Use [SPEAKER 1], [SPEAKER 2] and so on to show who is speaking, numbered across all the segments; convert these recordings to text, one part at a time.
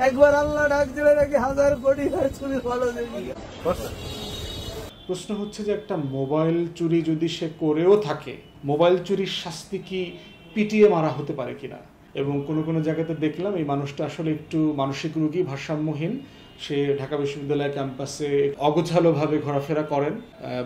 [SPEAKER 1] একবার আল্লাহ ডাক দিলে নাকি 1000 কোটি চুরি ভালো দেখি।
[SPEAKER 2] প্রশ্ন হচ্ছে যে একটা মোবাইল চুরি যদি সে করেও থাকে, মোবাইল চুরির শাস্তি কি পিটিয়ে মারা হতে পারে কিনা। এবং কোনো কোনো জায়গাতে দেখলাম এই মানুষটা আসলে একটু মানসিক রোগী, ভারসাম্যহীন। সে ঢাকা বিশ্ববিদ্যালয় ক্যাম্পাসে অগোছালোভাবে ঘোরাফেরা করেন।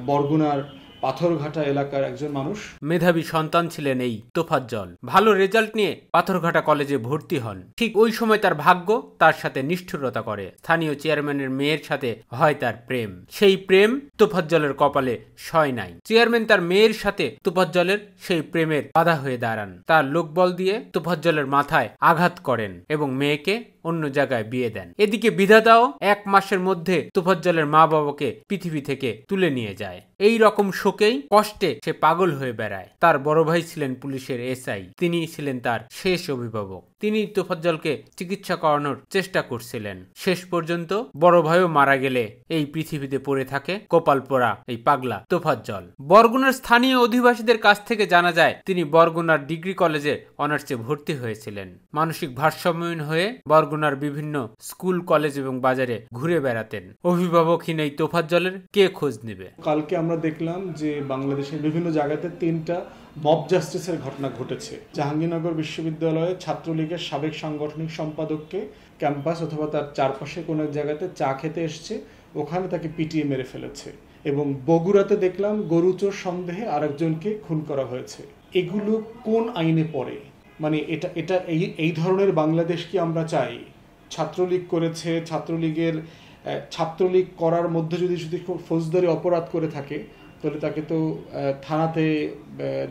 [SPEAKER 2] বরগুনার পাথরঘাটা এলাকার একজন মানুষ।
[SPEAKER 3] মেধাবী সন্তান ছিলেন এই তোফাজ্জল। ভালো রেজাল্ট নিয়ে পাথরঘাটা কলেজে ভর্তি হন। ঠিক ওই সময় তার ভাগ্য তার সাথে নিষ্ঠুরতা করে। স্থানীয় চেয়ারম্যানের মেয়ের সাথে হয় তার প্রেম। সেই প্রেম তোফাজ্জলের কপালে সয় নাই। চেয়ারম্যান তার মেয়ের সাথে তোফাজ্জলের সেই প্রেমের বাধা হয়ে দাঁড়ান। তার লোকবল দিয়ে তোফাজ্জলের মাথায় আঘাত করেন এবং মেয়েকে অন্য জায়গায় বিয়ে দেন। এদিকে বিধাতাও 1 মাসের মধ্যে তোফাজ্জলের মা বাবাকে পৃথিবী থেকে তুলে নিয়ে যায়। এই রকম শোকেই কষ্টে সে পাগল হয়ে বেড়ায়। তার বড় ভাই ছিলেন পুলিশের এসআই। তিনি ছিলেন তার শেষ অভিভাবক। তিনি তোফাজ্জলকে চিকিৎসা করানোর চেষ্টা করছিলেন। শেষ পর্যন্ত বড় ভাইও মারা গেলে এই পৃথিবীতে পড়ে থাকে কপাল পোড়া এই পাগলা তোফাজ্জল। বরগুনার স্থানীয় অধিবাসীদের কাছ থেকে জানা যায় তিনি বরগুনার ডিগ্রি কলেজে অনার্সে ভর্তি হয়েছিলেন। মানসিক ভারসাম্যহীন হয়ে বরগুনার বিভিন্ন স্কুল, কলেজ এবং বাজারে ঘুরে বেড়াতেন। অভিভাবকহীন এই তোফাজ্জলের কে খোঁজ নেবে।
[SPEAKER 2] কালকে আমরা দেখলাম যে বাংলাদেশের বিভিন্ন জায়গাতে 3টা মব জাস্টিসের ঘটনা ঘটেছে। জাহাঙ্গীরনগর বিশ্ববিদ্যালয়ে ছাত্রলীগের সাবেক সাংগঠনিক সম্পাদককে ক্যাম্পাস অথবা তার চারপাশে কোনো এক জায়গাতে চা খেতে এসছে, ওখানে তাকে পিটিয়ে মেরে ফেলেছে। এবং বগুড়াতে দেখলাম গরুচোর সন্দেহে আরেকজনকে খুন করা হয়েছে। এগুলো কোন আইনে পড়ে? মানে এটা এই ধরনের বাংলাদেশ কি আমরা চাই? ছাত্রলীগ করেছে, ছাত্রলীগ করার মধ্যে যদি ফৌজদারি অপরাধ করে থাকে তাহলে তাকে তো থানাতে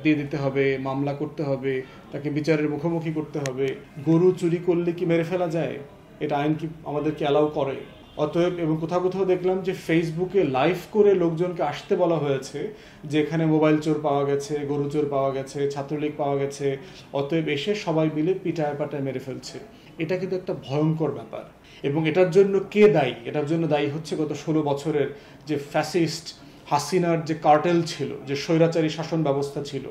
[SPEAKER 2] দিয়ে দিতে হবে, মামলা করতে হবে, তাকে বিচারের মুখোমুখি করতে হবে। গরু চুরি করলে কি মেরে ফেলা যায়? এটা আইন কি আমাদেরকে অ্যালাউ করে? অতএব, এবং কোথাও কোথাও দেখলাম যে ফেসবুকে লাইভ করে লোকজনকে আসতে বলা হয়েছে যে এখানে মোবাইল চোর পাওয়া গেছে, গরু চোর পাওয়া গেছে, ছাত্রলীগ পাওয়া গেছে, অতএব এসে সবাই মিলে পিটায় পাটায় মেরে ফেলছে। এটা কিন্তু একটা ভয়ঙ্কর ব্যাপার। এবং এটার জন্য কে দায়ী? এটার জন্য দায়ী হচ্ছে গত 16 বছরের যে ফ্যাসিস্ট হাসিনার যে কার্টেল ছিল, যে স্বৈরাচারী শাসন ব্যবস্থা ছিল,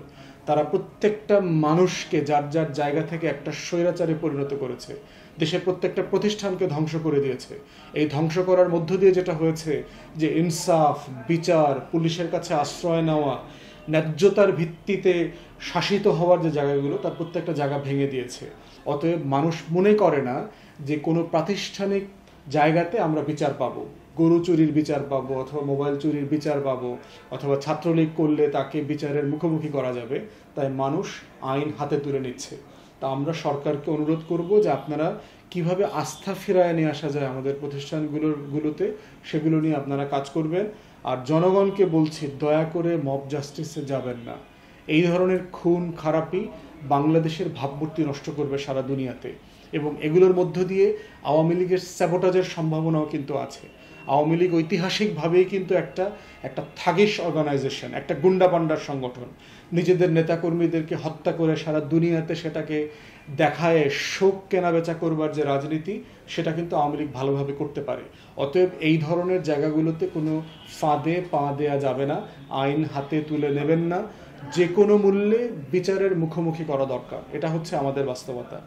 [SPEAKER 2] তারা প্রত্যেকটা মানুষকে যার যার জায়গা থেকে একটা স্বৈরাচারে পরিণত করেছে। দেশের প্রত্যেকটা প্রতিষ্ঠানকে ধ্বংস করে দিয়েছে। এই ধ্বংস করার মধ্য দিয়ে যেটা হয়েছে যে ইনসাফ, বিচার, পুলিশের কাছে আশ্রয় নেওয়া, ন্যায্যতার ভিত্তিতে শাসিত হওয়ার যে জায়গাগুলো, তার প্রত্যেকটা জায়গা ভেঙে দিয়েছে। অতএব মানুষ মনে করে না যে কোনো প্রাতিষ্ঠানিক জায়গাতে আমরা বিচার পাবো, গরু চুরির বিচার পাবো অথবা মোবাইল চুরির বিচার পাবো অথবা ছাত্রলীগ করলে তাকে বিচারের মুখোমুখি করা যাবে। তাই মানুষ আইন হাতে তুলে নিচ্ছে। তা আমরা সরকারকে অনুরোধ করব যে আপনারা কিভাবে আস্থা ফেরায় নিয়ে আসা যায় আমাদের প্রতিষ্ঠানগুলোতে, সেগুলো নিয়ে আপনারা কাজ করবেন। আর জনগণকে বলছি, দয়া করে মব জাস্টিসে যাবেন না। এই ধরনের খুন খারাপি বাংলাদেশের ভাবমূর্তি নষ্ট করবে সারা দুনিয়াতে। এবং এগুলোর মধ্য দিয়ে আওয়ামী লীগের স্যাবোটাজের সম্ভাবনাও কিন্তু আছে। আওয়ামী লীগ ঐতিহাসিকভাবেই কিন্তু একটা থাগিস অর্গানাইজেশন, একটা গুন্ডাপান্ডার সংগঠন। নিজেদের নেতাকর্মীদেরকে হত্যা করে সারা দুনিয়াতে সেটাকে দেখায় শোক কেনাবেচা করবার যে রাজনীতি, সেটা কিন্তু আওয়ামী লীগ ভালোভাবে করতে পারে। অতএব এই ধরনের জায়গাগুলোতে কোনো ফাঁদে পা দেয়া যাবে না। আইন হাতে তুলে নেবেন না। যে কোনো মূল্যে বিচারের মুখোমুখি করা দরকার। এটা হচ্ছে আমাদের বাস্তবতা।